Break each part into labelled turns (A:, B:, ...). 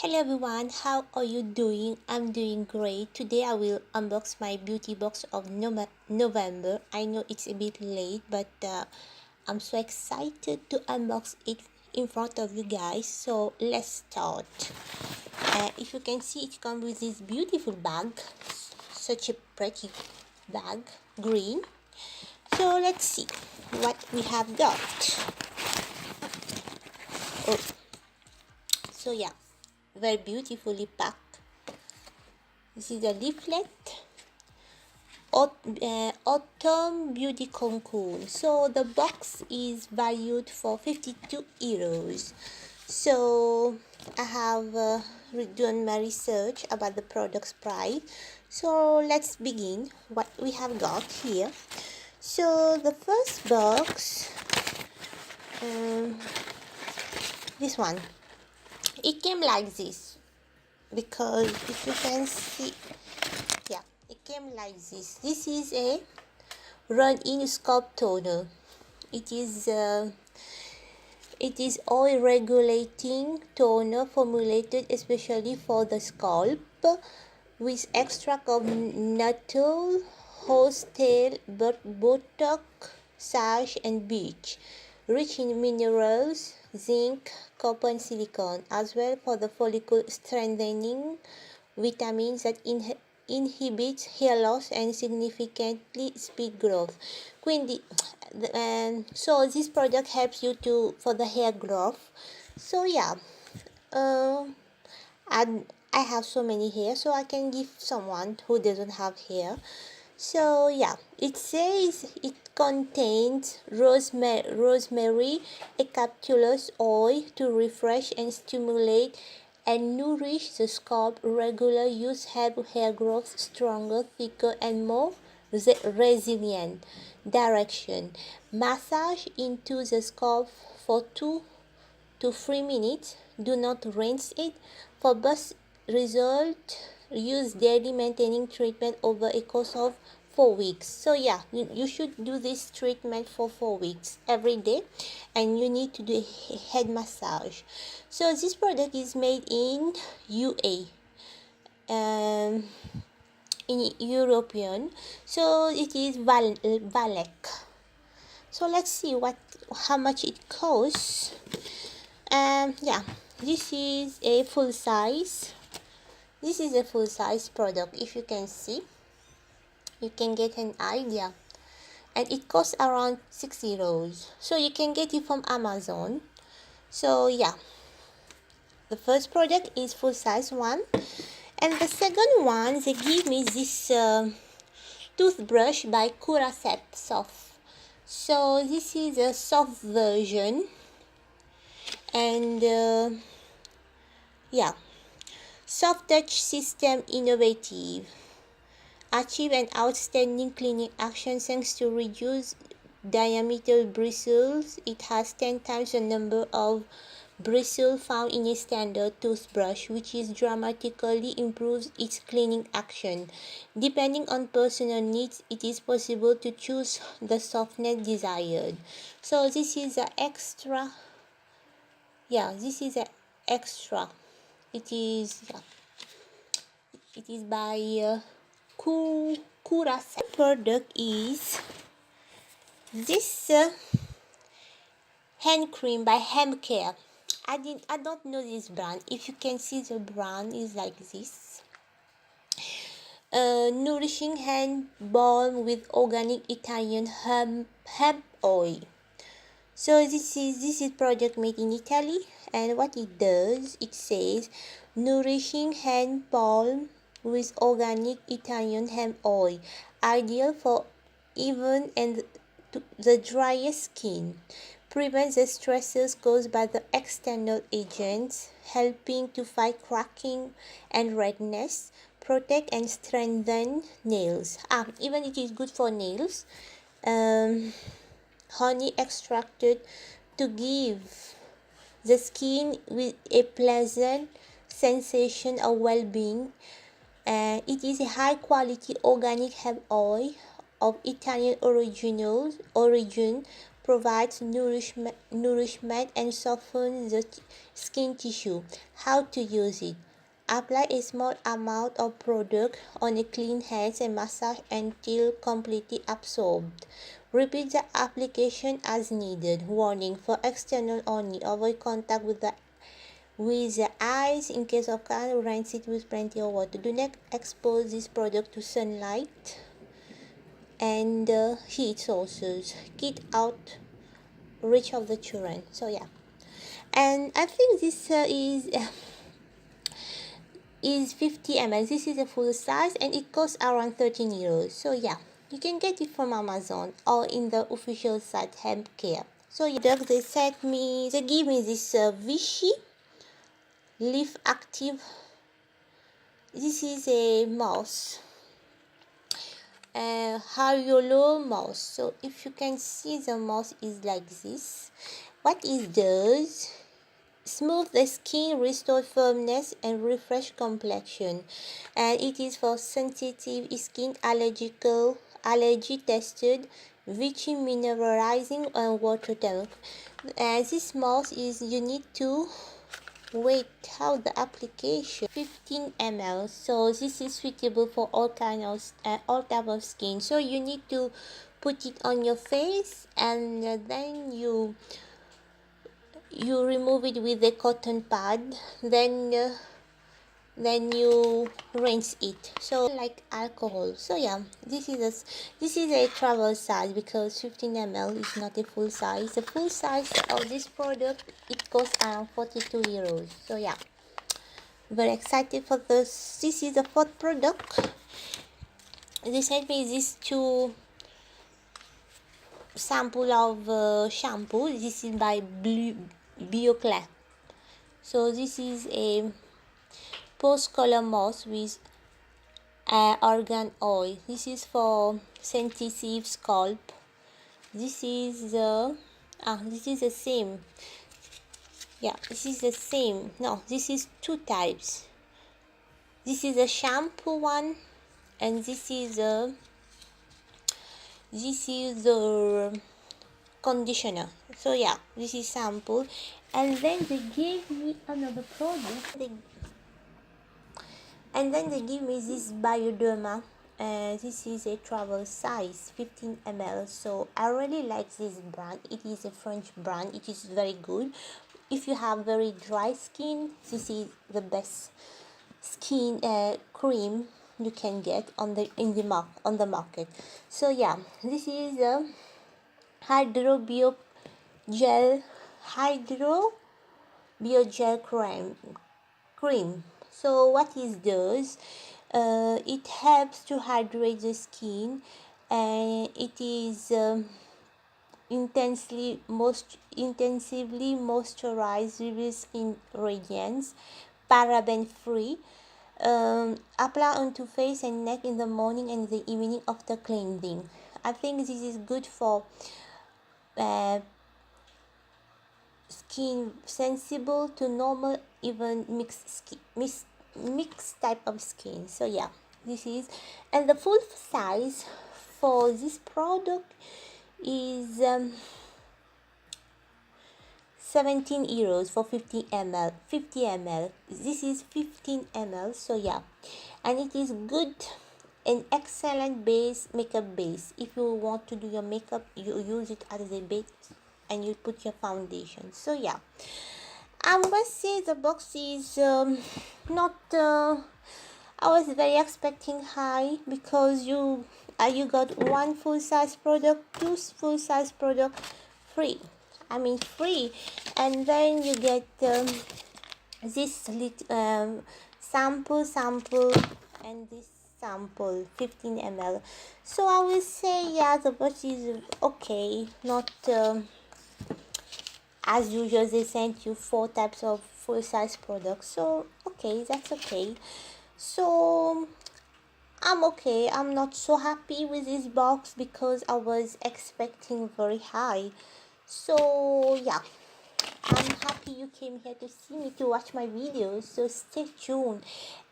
A: Hello everyone, how are you doing? I'm doing great. Today I will unbox my beauty box of November. I know it's a bit late, but I'm so excited to unbox it in front of you guys. So let's start. If you can see, it comes with this beautiful bag. Such a pretty bag, green. So let's see what we have got. Oh, so yeah, very beautifully packed. This is a leaflet. Autumn beauty cocoon. So the box is valued for 52 euros. So I have done my research about the product's price. So let's begin what we have got here. So the first box, this one, it came like this, because if you can see, yeah, it came like this. This is a run-in scalp toner. It is oil regulating toner formulated especially for the scalp, with extract of nettle, horsetail, buttock, sash, and beech, rich in minerals, zinc, copper, and silicone, as well for the follicle strengthening vitamins that inhibits hair loss and significantly speed growth. Quindi, so this product helps you for the hair growth. So yeah, uh, I I have so many hair, so I can give someone who doesn't have hair. So yeah, it says it contains rosemary eucalyptus oil to refresh and stimulate and nourish the scalp. Regular use help hair growth stronger, thicker, and more resilient. Direction: massage into the scalp for 2 to 3 minutes. Do not rinse it. For best result, use daily maintaining treatment over a course of 4 weeks. So yeah, you should do this treatment for 4 weeks every day, and you need to do a head massage. So this product is made in UA, in European. So it is VIANEK. So let's see how much it costs. Yeah, this is a full size. This is a full size product. If you can see, you can get an idea. And it costs around 6 euros. So you can get it from Amazon. So yeah, the first product is full size one. And the second one, they give me this toothbrush by CURASEPT Soft. So this is a soft version. And yeah, soft touch system innovative. Achieve an outstanding cleaning action thanks to reduced diameter bristles. It has 10 times the number of bristles found in a standard toothbrush, which is dramatically improves its cleaning action. Depending on personal needs, it is possible to choose the softness desired. So this is the extra. Yeah, this is the extra. It is by CURASEPT. Product is this hand cream by HEMP CARE. I don't know this brand. If you can see, the brand is like this. Nourishing hand balm with organic Italian hemp oil. So this is product made in Italy, and what it does, it says nourishing hand balm with organic Italian hemp oil, ideal for even and the driest skin. Prevents the stresses caused by the external agents, helping to fight cracking and redness, protect and strengthen nails. Even it is good for nails. Honey extracted to give the skin with a pleasant sensation of well-being. It is a high-quality organic hemp oil of Italian origin, provides nourishment and softens the skin tissue. How to use it? Apply a small amount of product on a clean hands and massage until completely absorbed. Repeat the application as needed. Warning: for external only. Avoid contact with the eyes. In case of color, rinse it with plenty of water. Do not expose this product to sunlight and heat sources. Keep out reach of the children. So yeah, and I think this is 50 ml. This is a full size and it costs around 13 euros. So yeah, you can get it from Amazon or in the official site Hemp Care. So yeah, they give me this VICKY LIFTACTIV. This is a mouse, Hyalu mouse. So if you can see, the mouse is like this. What it does: smooth the skin, restore firmness, and refresh complexion. And it is for sensitive skin, allergy tested, vichy mineralizing, and water temp. This mouse is, you need to wait how the application 15 ml. So this is suitable for all type of skin. So you need to put it on your face, and then you remove it with a cotton pad, then you rinse it, so like alcohol. So yeah, this is a travel size, because 15 ml is not a full size. The full size of this product, it costs around 42 euros. So yeah, very excited for this. This is the fourth product. They sent me these two sample of shampoo. This is by BioDerma. So this is a post-color moss with argan oil. This is for sensitive scalp. This is the same. Yeah, this is the same. No, this is two types. This is a shampoo one, and this is the conditioner. So yeah, this is sample, and then they gave me another product. And then they give me this BIODERMA. This is a travel size, 15 ml. So I really like this brand. It is a French brand. It is very good. If you have very dry skin, this is the best skin cream you can get on the market. So yeah, this is a Hydrobio gel cream. So what it does, it helps to hydrate the skin, and it is intensively moisturized with skin radiance, paraben free. Apply onto face and neck in the morning and the evening after cleansing. I think this is good for skin sensible to normal, even mixed type of skin. So yeah, this is, and the full size for this product is 17 euros for 50 ml. This is 15 ml. So yeah, and it is good, an excellent makeup base. If you want to do your makeup, you use it as a base and you put your foundation. So yeah, I must say the box is not I was very expecting high, because you got one full size product, two full size product free. Free, and then you get this sample, and this sample 15 ml. So I will say, yeah, the box is okay, not as usual. They sent you 4 types of full size products, so okay, that's okay. So I'm okay. I'm not so happy with this box, because I was expecting very high. So yeah, I'm happy you came here to see me, to watch my videos. So stay tuned,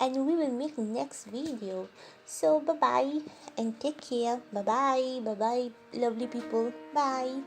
A: and we will meet next video. So bye bye and take care. Bye bye, lovely people. Bye.